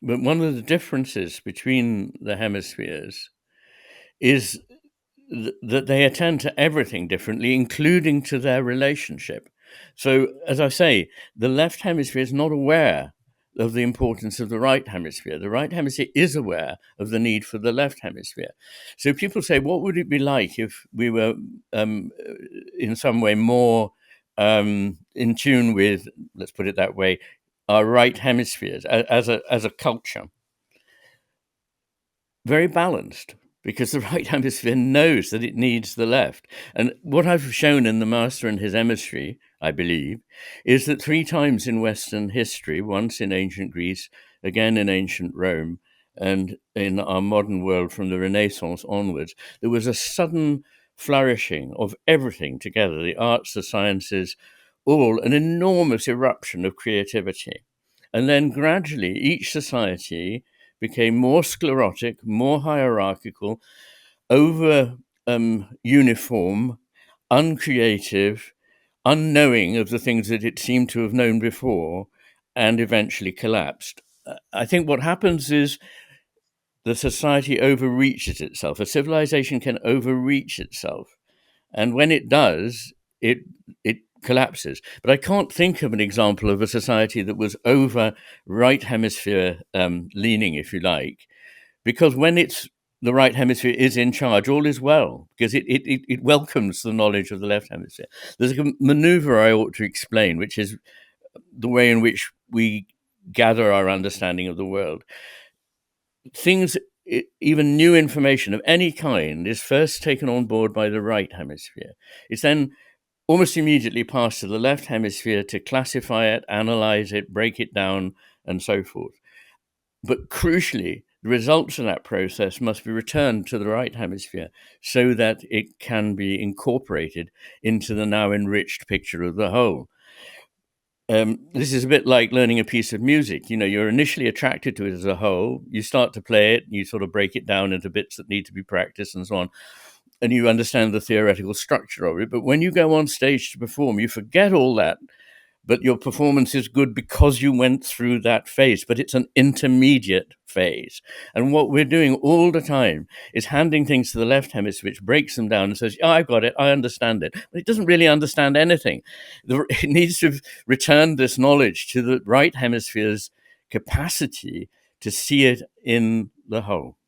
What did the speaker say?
But one of the differences between the hemispheres is that they attend to everything differently, including to their relationship. So, as I say, the left hemisphere is not aware of the importance of the right hemisphere. The right hemisphere is aware of the need for the left hemisphere. So people say, what would it be like if we were in some way more in tune with, let's put it that way, our right hemispheres as a culture? Very balanced, because the right hemisphere knows that it needs the left. And what I've shown in The Master and His Emissary, I believe, is that 3 times in Western history, once in ancient Greece, again in ancient Rome, and in our modern world from the Renaissance onwards, there was a sudden flourishing of everything together, the arts, the sciences, all an enormous eruption of creativity. And then gradually each society became more sclerotic, more hierarchical, over uniform, uncreative, unknowing of the things that it seemed to have known before, and eventually collapsed. I think what happens is the society overreaches itself. A civilization can overreach itself. And when it does, it collapses. But I can't think of an example of a society that was over right hemisphere leaning, if you like, because when it's the right hemisphere is in charge, all is well, because it welcomes the knowledge of the left hemisphere. There's a maneuver I ought to explain, which is the way in which we gather our understanding of the world. Things, even new information of any kind, is first taken on board by the right hemisphere. It's then almost immediately passed to the left hemisphere to classify it, analyze it, break it down, and so forth. But crucially, the results of that process must be returned to the right hemisphere so that it can be incorporated into the now enriched picture of the whole. This is a bit like learning a piece of music. You know, you're initially attracted to it as a whole. You start to play it, you sort of break it down into bits that need to be practiced and so on. And you understand the theoretical structure of it. But when you go on stage to perform, you forget all that. But your performance is good because you went through that phase. But it's an intermediate phase. And what we're doing all the time is handing things to the left hemisphere, which breaks them down and says, oh, I've got it, I understand it. But it doesn't really understand anything. It needs to return this knowledge to the right hemisphere's capacity to see it in the whole.